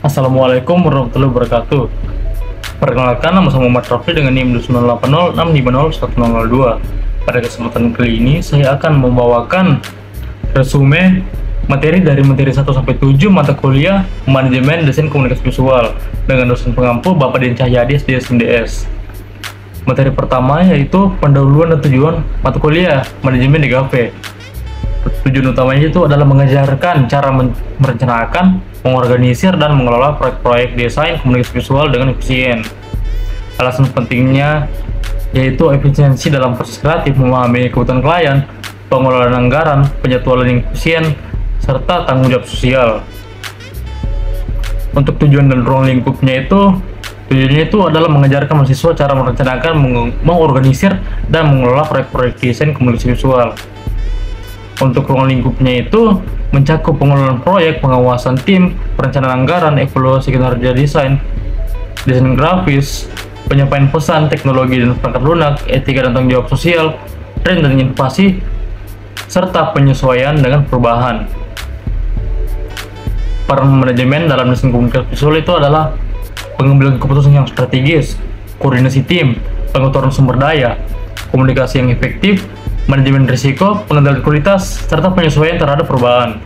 Assalamualaikum warahmatullahi wabarakatuh. Perkenalkan, nama saya Muhammad Rafi dengan NIM 280650102. Pada kesempatan kali ini saya akan membawakan resume materi dari materi 1 sampai 7 mata kuliah Manajemen Desain Komunikasi Visual dengan dosen pengampu Bapak Dian Cahyadi SDS. Materi pertama yaitu pendahuluan dan tujuan mata kuliah Manajemen DKV. Tujuan utamanya itu adalah mengajarkan cara merencanakan, mengorganisir, dan mengelola proyek-proyek desain komunikasi visual dengan efisien. Alasan pentingnya yaitu efisiensi dalam proses kreatif, memahami kebutuhan klien, pengelolaan anggaran, penjadwalan yang efisien, serta tanggung jawab sosial. Untuk tujuan dan ruang lingkupnya tujuannya itu adalah mengajarkan mahasiswa cara merencanakan, mengorganisir, dan mengelola proyek-proyek desain komunikasi visual. Untuk ruang lingkupnya itu mencakup pengelolaan proyek, pengawasan tim, perencanaan anggaran, evaluasi kinerja desain grafis, penyampaian pesan, teknologi dan perangkat lunak, etika dan tanggung jawab sosial, tren dan inovasi, serta penyesuaian dengan perubahan. Peran manajemen dalam desain komunikasi visual itu adalah pengambilan keputusan yang strategis, koordinasi tim, pengaturan sumber daya, komunikasi yang efektif, manajemen risiko, pengendalian kualitas, serta penyesuaian terhadap perubahan.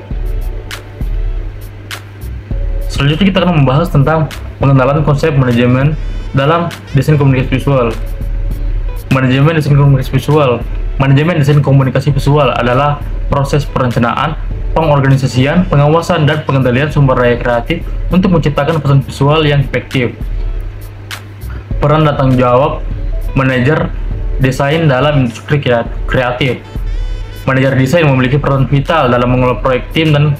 Selanjutnya kita akan membahas tentang pengenalan konsep manajemen dalam desain komunikasi visual. Manajemen desain komunikasi visual. Manajemen desain komunikasi visual adalah proses perencanaan, pengorganisasian, pengawasan, dan pengendalian sumber daya kreatif untuk menciptakan pesan visual yang efektif. Peran dan tanggung jawab manajer desain dalam industri kreatif. Manajer desain memiliki peran vital dalam mengelola proyek tim dan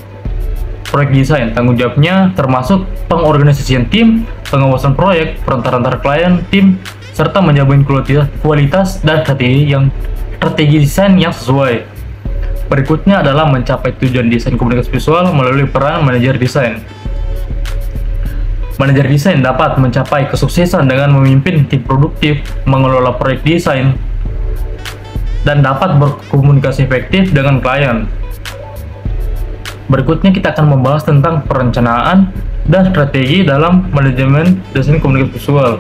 proyek desain. Tanggung jawabnya termasuk pengorganisasian tim, pengawasan proyek, perantaran antar klien, tim, serta menjamin kualitas dan strategi desain yang sesuai. Berikutnya adalah mencapai tujuan desain komunikasi visual melalui peran manajer desain. Manajer desain dapat mencapai kesuksesan dengan memimpin tim produktif, mengelola proyek desain, dan dapat berkomunikasi efektif dengan klien. Berikutnya kita akan membahas tentang perencanaan dan strategi dalam manajemen desain komunikasi visual.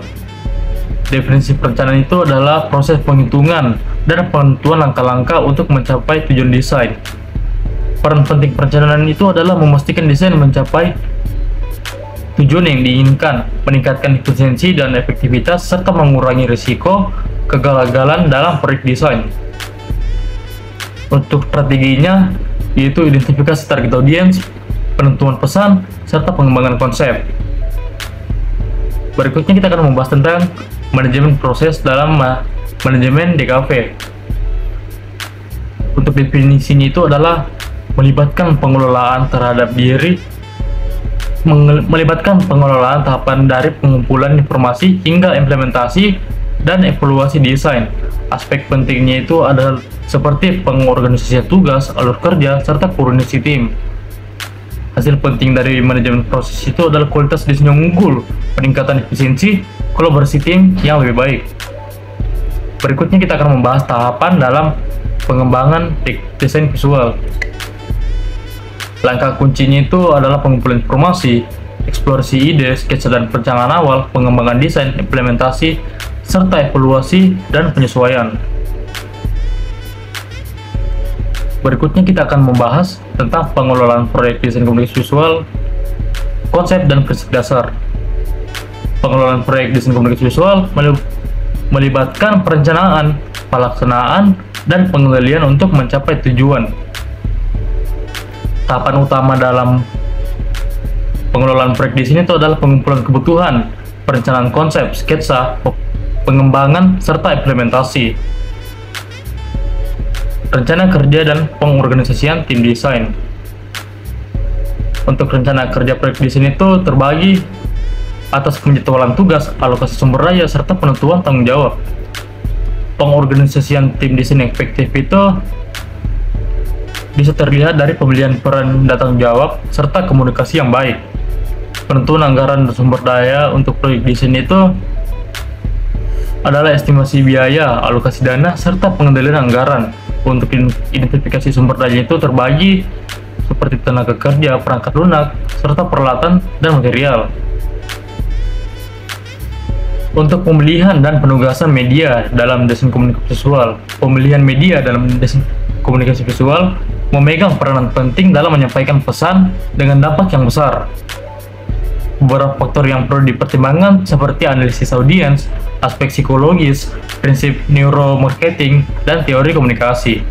Definisi perencanaan itu adalah proses penghitungan dan penentuan langkah-langkah untuk mencapai tujuan desain. Peran penting perencanaan itu adalah memastikan desain mencapai tujuan yang diinginkan, meningkatkan efisiensi dan efektivitas, serta mengurangi risiko kegagalan dalam proyek desain. Untuk strateginya yaitu identifikasi target audiens, penentuan pesan, serta pengembangan konsep. Berikutnya kita akan membahas tentang manajemen proses dalam manajemen DKV. Untuk definisinya itu adalah melibatkan pengelolaan tahapan dari pengumpulan informasi hingga implementasi dan evaluasi desain. Aspek pentingnya itu adalah seperti pengorganisasian tugas, alur kerja, serta koordinasi tim. Hasil penting dari manajemen proses itu adalah kualitas desain yang unggul, peningkatan efisiensi, kolaborasi tim yang lebih baik. Berikutnya kita akan membahas tahapan dalam pengembangan desain visual. Langkah kuncinya itu adalah pengumpulan informasi, eksplorasi ide, sketsa dan perencanaan awal, pengembangan desain, implementasi, serta evaluasi dan penyesuaian. Berikutnya kita akan membahas tentang pengelolaan proyek desain komunikasi visual, konsep dan prinsip dasar. Pengelolaan proyek desain komunikasi visual melibatkan perencanaan, pelaksanaan, dan pengendalian untuk mencapai tujuan. Tahapan utama dalam pengelolaan proyek desain itu adalah pengumpulan kebutuhan, perencanaan konsep, sketsa, pengembangan, serta implementasi. Rencana kerja dan pengorganisasian tim desain. Untuk rencana kerja proyek desain itu terbagi atas penjadwalan tugas, alokasi sumber daya, serta penentuan tanggung jawab. Pengorganisasian tim desain yang efektif itu bisa terlihat dari pemilihan peran dan tanggung jawab serta komunikasi yang baik. Penentuan anggaran dan sumber daya untuk proyek desain itu adalah estimasi biaya, alokasi dana, serta pengendalian anggaran. Untuk identifikasi sumber daya itu terbagi seperti tenaga kerja, perangkat lunak, serta peralatan dan material. Untuk pemilihan dan penugasan media dalam desain komunikasi visual, pemilihan media dalam desain komunikasi visual memegang peranan penting dalam menyampaikan pesan dengan dampak yang besar. Beberapa faktor yang perlu dipertimbangkan seperti analisis audiens, aspek psikologis, prinsip neuromarketing, dan teori komunikasi.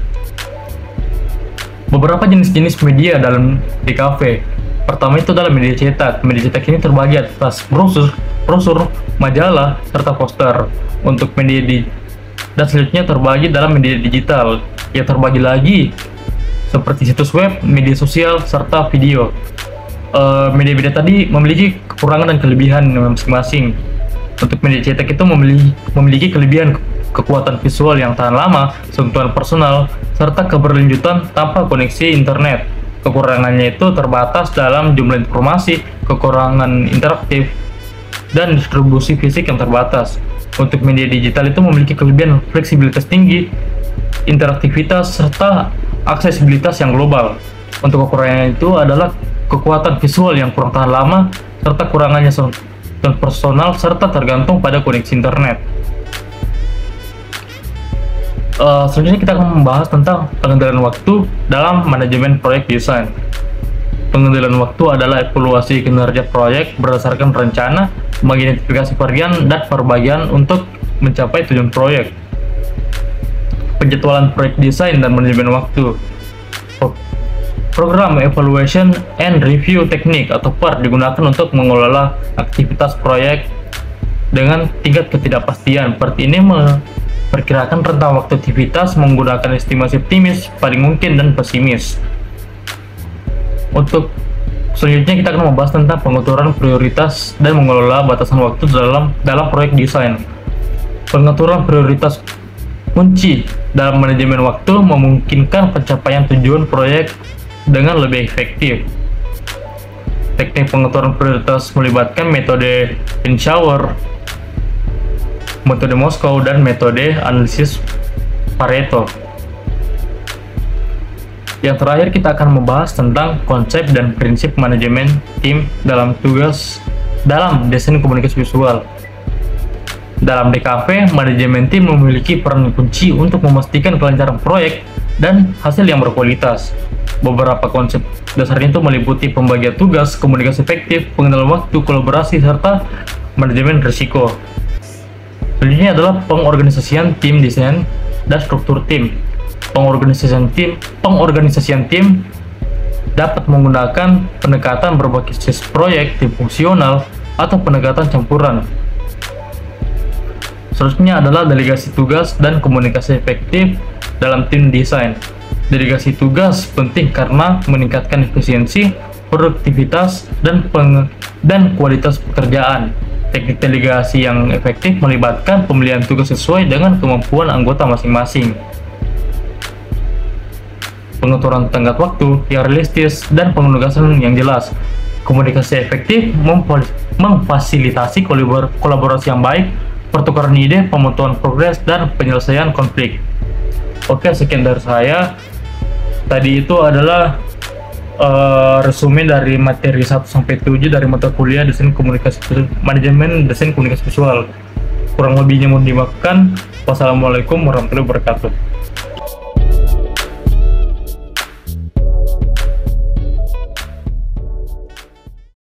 Beberapa jenis-jenis media dalam DKV. Pertama itu adalah media cetak. Media cetak ini terbagi atas brosur, majalah, serta poster. Untuk dan selanjutnya terbagi dalam media digital, yang terbagi lagi seperti situs web, media sosial, serta video. Media-media tadi memiliki kekurangan dan kelebihan masing-masing. Untuk media cetak itu memiliki kelebihan kekuatan visual yang tahan lama, sentuhan personal, serta keberlanjutan tanpa koneksi internet. Kekurangannya itu terbatas dalam jumlah informasi, kekurangan interaktif, dan distribusi fisik yang terbatas. Untuk media digital itu memiliki kelebihan fleksibilitas tinggi, interaktivitas, serta aksesibilitas yang global. Untuk kekurangannya itu adalah kekuatan visual yang kurang tahan lama, serta kurangannya sentuhan personal, serta tergantung pada koneksi internet. Selanjutnya kita akan membahas tentang pengendalian waktu dalam manajemen proyek desain. Pengendalian waktu adalah evaluasi kinerja proyek berdasarkan rencana, mengidentifikasi varian dan perbagian untuk mencapai tujuan proyek. Penjadwalan proyek desain dan manajemen waktu. Program Evaluation and Review Teknik atau PER digunakan untuk mengelola aktivitas proyek dengan tingkat ketidakpastian. PER ini memperkirakan rentang waktu aktivitas menggunakan estimasi optimis, paling mungkin, dan pesimis. Untuk selanjutnya kita akan membahas tentang pengaturan prioritas dan mengelola batasan waktu dalam proyek desain. Pengaturan prioritas kunci dalam manajemen waktu memungkinkan pencapaian tujuan proyek dengan lebih efektif. Teknik pengaturan prioritas melibatkan metode Eisenhower, metode Moskow, dan metode analisis Pareto. Yang terakhir kita akan membahas tentang konsep dan prinsip manajemen tim dalam desain komunikasi visual. Dalam DKV, manajemen tim memiliki peran kunci untuk memastikan kelancaran proyek dan hasil yang berkualitas. Beberapa konsep dasarnya itu meliputi pembagian tugas, komunikasi efektif, pengendalian waktu, kolaborasi, serta manajemen risiko. Selanjutnya adalah pengorganisasian tim desain dan struktur tim. Pengorganisasian tim dapat menggunakan pendekatan berbasis proyek, tim fungsional, atau pendekatan campuran. Selanjutnya adalah delegasi tugas dan komunikasi efektif dalam tim desain. Delegasi tugas penting karena meningkatkan efisiensi, produktivitas, dan kualitas pekerjaan. Teknik delegasi yang efektif melibatkan pemilihan tugas sesuai dengan kemampuan anggota masing-masing. Pengaturan tenggat waktu yang realistis dan penugasan yang jelas. Komunikasi efektif memfasilitasi kolaborasi yang baik, pertukaran ide, pemotongan progres, dan penyelesaian konflik. Oke, sekian dari saya. Tadi itu adalah resume dari materi 1-7 dari mata kuliah manajemen desain komunikasi visual. Kurang lebihnya mohon dimaafkan. Wassalamualaikum warahmatullahi wabarakatuh.